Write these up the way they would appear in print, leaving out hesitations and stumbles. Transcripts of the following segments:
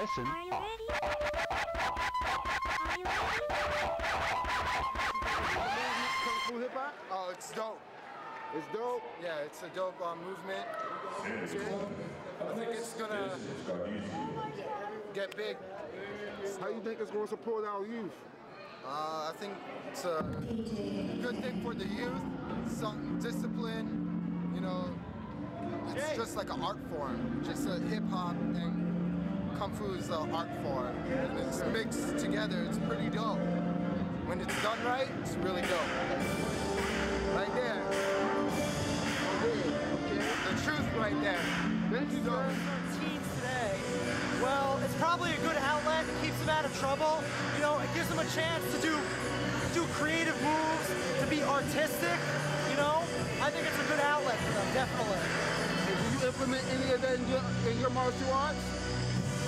Listen. Are you ready? Kung Fu hip hop? Oh, it's dope. It's dope. Yeah, it's a dope movement. It's cool. I think it's gonna get big. How you think it's going to support our youth? I think it's a good thing for the youth. Some discipline, you know. It's just like an art form, just a hip hop thing. Kung Fu is an art form, and it's mixed together. It's pretty dope. When it's done right, it's really dope. Right there. The truth right there. Thank you, Doc. Teens today. Well, it's probably a good outlet. It keeps them out of trouble. You know, it gives them a chance to do creative moves, to be artistic. You know, I think it's a good outlet for them, definitely. And do you implement any of that in your martial arts?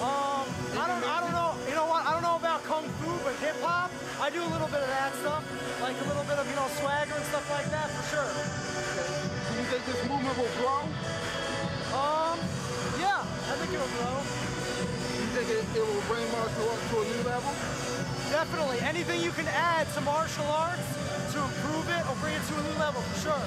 I don't know. You know what? I don't know about Kung Fu, but hip hop, I do a little bit of that stuff, like a little bit of, you know, swagger and stuff like that, for sure. Do you think this movement will grow? Yeah, I think it'll grow. You think it will bring martial arts to a new level? Definitely. Anything you can add to martial arts to improve it or bring it to a new level, for sure.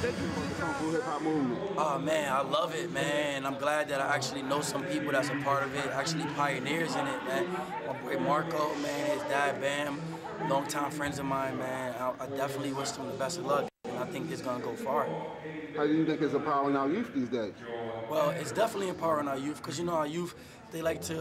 Thank you for the Kung Fu hip hop movement. Oh man, I love it, man. I'm glad that I actually know some people that's a part of it, actually pioneers in it, man. My boy Marco, man, his dad Bam, longtime friends of mine, man. I definitely wish them the best of luck. And I think it's gonna go far. How do you think it's empowering our youth these days? Well, it's definitely empowering our youth, because you know our youth, they like to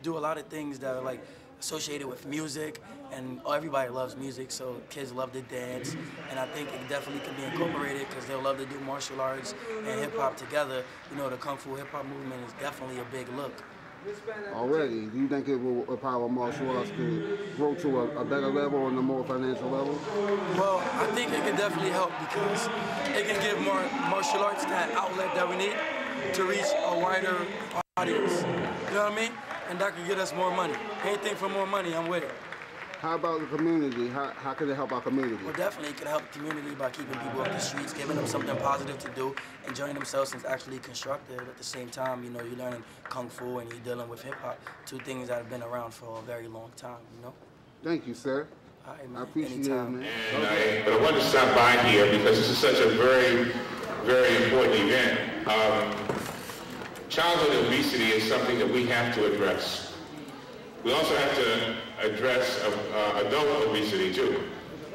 do a lot of things that are like associated with music, and everybody loves music, so kids love to dance, and I think it definitely can be incorporated because they'll love to do martial arts and hip-hop together. You know, the Kung Fu hip-hop movement is definitely a big look. Already, do you think it will empower martial arts to grow to a better level and a more financial level? Well, I think it can definitely help because it can give more martial arts that outlet that we need to reach a wider audience. You know what I mean? And that can get us more money. Anything for more money, I'm with it. How about the community? How can it help our community? Well, definitely it can help the community by keeping people off the streets, giving them something positive to do, enjoying themselves and actually constructive. At the same time, you know, you're learning Kung Fu and you're dealing with hip-hop, two things that have been around for a very long time, you know? Thank you, sir. All right, man. I appreciate Anytime. it, man. But I wanted to stop by here because this is such a very, very important event. Childhood obesity is something that we have to address. We also have to address adult obesity too.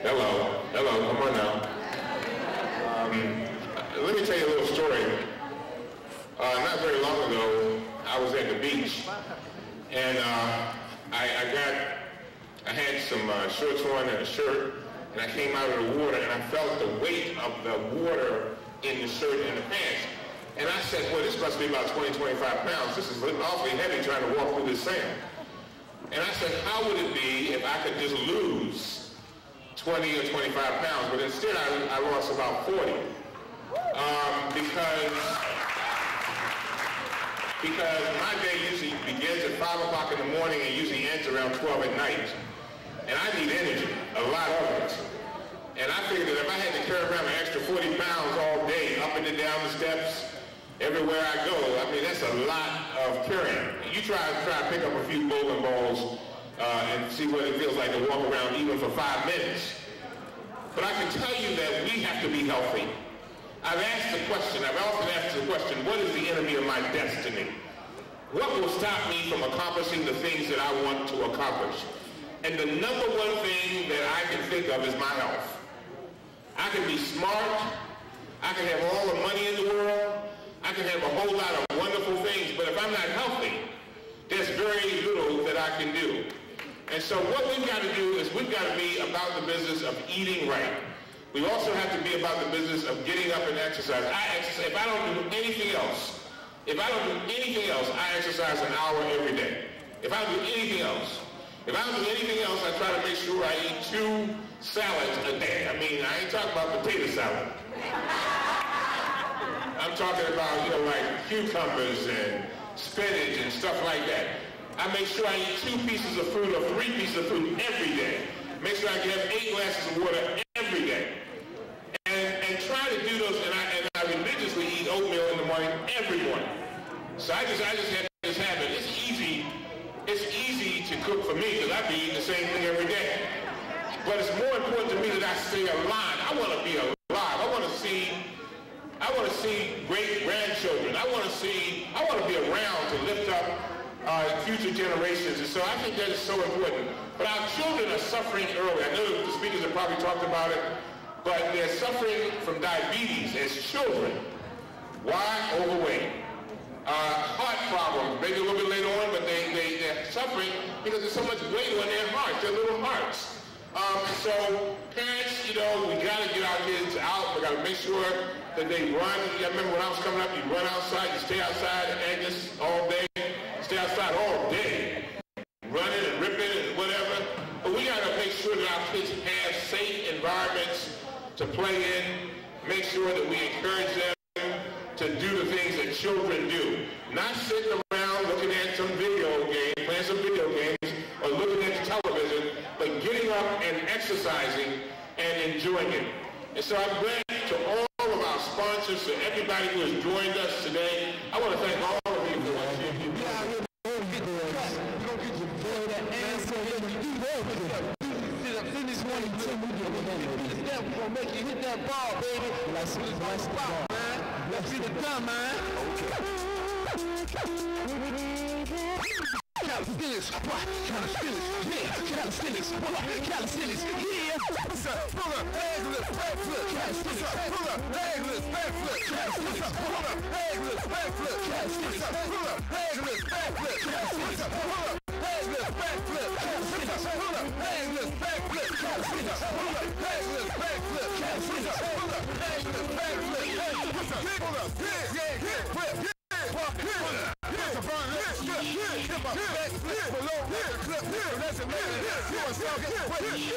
Hello, come on now. Let me tell you a little story. Not very long ago, I was at the beach, and I had some shorts on and a shirt, and I came out of the water, and I felt the weight of the water in the shirt and the pants. And I said, well, this must be about 20, 25 pounds. This is awfully heavy trying to walk through this sand. And I said, how would it be if I could just lose 20 or 25 pounds? But instead, I lost about 40. Because my day usually begins at 5 o'clock in the morning and usually ends around 12 at night. And I need energy, a lot of it. And I figured that if I had to carry around an extra 40 pounds all day, up and down the steps, everywhere I go, I mean, that's a lot of carrying. You try to pick up a few bowling balls and see what it feels like to walk around even for 5 minutes. But I can tell you that we have to be healthy. I've often asked the question, what is the enemy of my destiny? What will stop me from accomplishing the things that I want to accomplish? And the number one thing that I can think of is my health. I can be smart, I can have all the money in the world, I can have a whole lot of wonderful things, but if I'm not healthy, there's very little that I can do. And so what we've got to do is we've got to be about the business of eating right. We also have to be about the business of getting up and exercise. If I don't do anything else, I exercise an hour every day. If I don't do anything else, I try to make sure I eat 2 salads a day. I mean, I ain't talking about potato salad. I'm talking about, you know, like cucumbers and spinach and stuff like that. I make sure I eat 2 pieces of fruit or 3 pieces of fruit every day. Make sure I have 8 glasses of water every day. And try to do those, and I religiously eat oatmeal in the morning, every morning. So I just have this habit. It's easy to cook for me because I be eating the same thing every day. But it's more important to me that I stay alive. I want to be alive. I want to see great grandchildren. I want to be around to lift up future generations. And so I think that is so important. But our children are suffering early. I know the speakers have probably talked about it, but they're suffering from diabetes as children. Why? Overweight. Heart problems, maybe a little bit later on, but they're suffering because there's so much weight on their hearts, their little hearts. And so parents, you know, we got to get our kids out. We got to make sure that they run. I remember when I was coming up, you run outside, you stay outside at Agnes all day, stay outside all day, running and ripping and whatever. But we got to make sure that our kids have safe environments to play in, make sure that we encourage them to do the things that children do. Not sitting around looking at some video game, playing some video games, or looking at the television, but getting up and exercising and enjoying it. And so I'm glad to all of our sponsors, to everybody who has joined us today. I want to thank all of you for watching. We're gonna make you hit that ball, baby. Let's spot, man. Let's see the gun, man. Okay. calisthenics, calisthenics, calisthenics, yeah. What's up? Pull up, leg lift, backflip. What's up? Pull up, leg lift, backflip. What's up? Pull up, leg lift, backflip. What's up? Pull up, leg lift, backflip. What's up? Pull up, leg lift, backflip. What's up? Pull up, leg lift, backflip. What's up? Pull up, leg lift, backflip. What's up? Pull up, leg lift, backflip. What's up? Pull up, yeah, whip, yeah.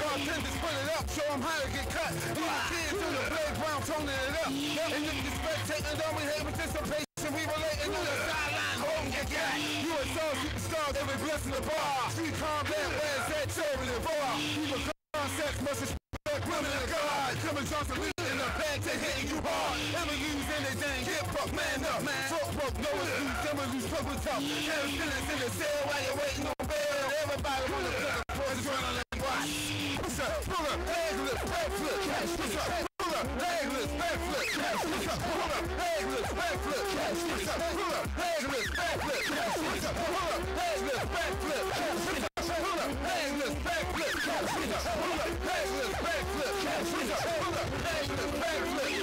Bartenders put it up, show them how to get cut. These kids on the playground toning it up. And if you spectating, don't we hate participation? We relating on the sideline, home you got. You a soul superstar, every blessing the bar. Street combat, where's that cherry and bar? People concepts must respect women and God. Coming Johnson, we in the bag, they hitting you hard. Never use anything, hip hop, man up. Talk broke, no excuse, never lose trouble tough. Can't finish in the cell while you're waiting on bail. Everybody wanna put a poison on the watch. What's up? Pull up, leg lift, backflip. What's up? Pull up, leg lift, backflip. What's up? Pull up, leg lift, backflip. What's up? Pull up, leg lift, backflip. What's up? Pull up, leg lift, backflip. What's up? Pull up, leg lift, backflip. What's up? Pull up, leg lift, backflip. What's up? Pull up, leg lift, backflip.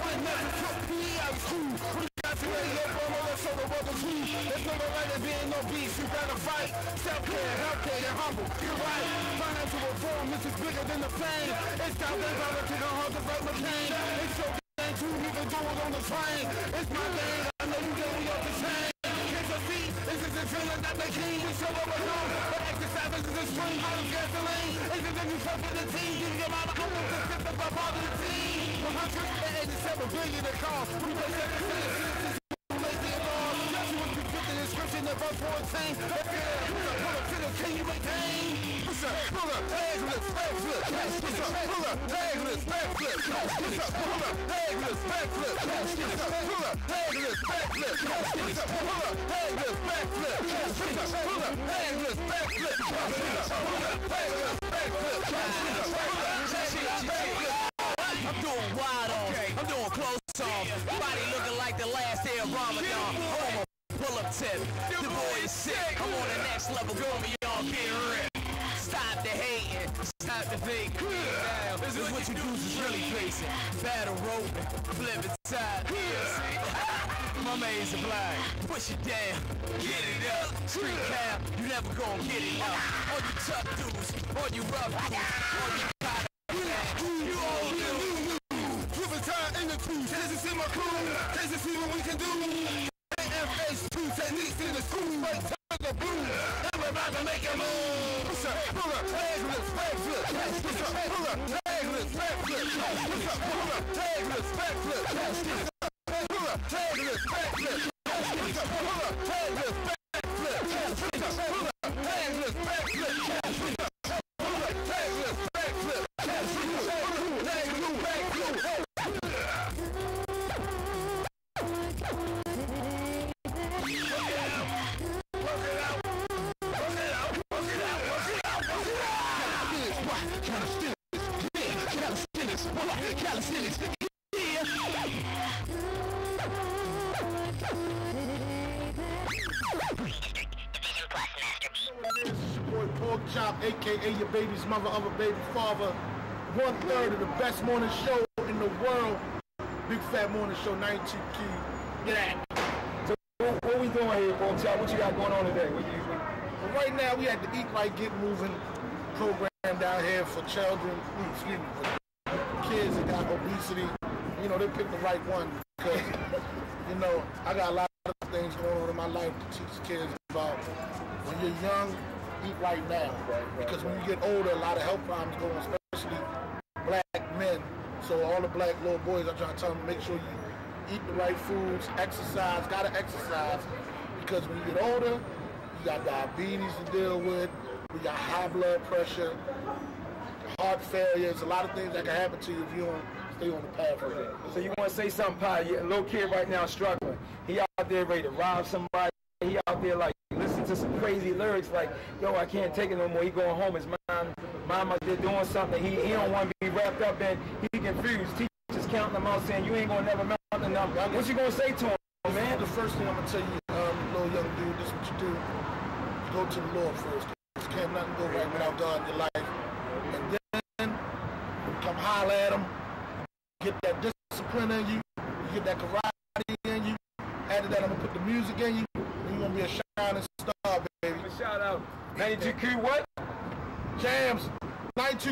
One never took me out of school. We got to ready up on all that sort of other food. There's no right to being no beef. You gotta fight. Self-care, healthcare, and humble. You're right. Financial reform, this is bigger than the pain. It's time they gotta take on hard to fight McCain. It's your game too, you can do it on the train. It's my game, I know you gave me up the chain. Can't you see, this is the feeling that they came. We show up alone, but exercise is the string out of gasoline. It's the new stuff in the team, give your mama almost the system by part of the team. 187 billion in cost. We pay 7 cents. Description of us 14. Pull up to the king, you maintain. What's up? Pull up, leg lift, backflip. What's up? Pull up, leg lift, backflip. What's up? Pull up, leg lift, backflip. What's up? Pull up, leg lift, backflip. What's up? Pull up, leg lift, backflip. What's up? Pull up, leg lift, backflip. What's up? Pull up, leg lift, backflip. What's up? Pull up, leg lift, backflip. I'm doing wide on. I'm doing close on. Body looking like the last day of Ramadan. Pull-up tip, the boy is sick. I'm on the next level, go me on, get ripped. Stop the hating, stop the fake. This is what you do is really facing. Battle rope, flip it side. My main supply, push it down, get it up. Street cap, you never gonna get it out. All you tough dudes, all you rough dudes, all you got you all do. Give it time in the cruise, this is in my crew. This is what we can do. KFH2 techniques in the school, right to the boom. Everybody make a move. What's up? Pull up, leg lift, backflip. What's up? Pull up, leg lift, backflip. What's up? Pull up, leg lift, backflip. What's up? Pull up, leg lift, backflip. What's up? Pull up, leg lift, backflip. What's up? Pull up, leg lift, backflip. What's up? Pull up, leg lift, backflip. Leg lift, backflip. Calisthenics, yeah. This is your boy Pork Chop, aka your baby's mother of a baby father. 1/3 of the best morning show in the world. Big Fat Morning Show, 92 Key. Get at. So what we doing here, Pork Chop? What you got going on today? Well, right now we had the Eat Right, Get Moving program down here for children, excuse me, for kids that got obesity. You know, they picked the right one because, you know, I got a lot of things going on in my life to teach kids about. When you're young, eat right now. Because when you get older, a lot of health problems go on, especially black men. So all the black little boys, I'm trying to tell them, make sure you eat the right foods, exercise, gotta exercise. Because when you get older, you got diabetes to deal with, we got high blood pressure, heart failure. There's a lot of things that can happen to you if you don't stay on the path of it. So you want to say something, Pi? A little kid right now struggling. He out there ready to rob somebody. He out there like listen to some crazy lyrics like, yo, I can't take it no more. He going home. His mom out there doing something he don't want to be wrapped up in. He confused. Teachers counting him out saying, you ain't going to never mount the number. What you going to say to him, man? The first thing I'm going to tell you, little young dude, this is what you do. go to the Lord first. Because can't nothing go right without God in your life. And then come holler at him, get that discipline in you, get that karate in you. After that, I'm going to put the music in you, and you're going to be a shining star, baby. Shout out. 92Q what? Jams. 92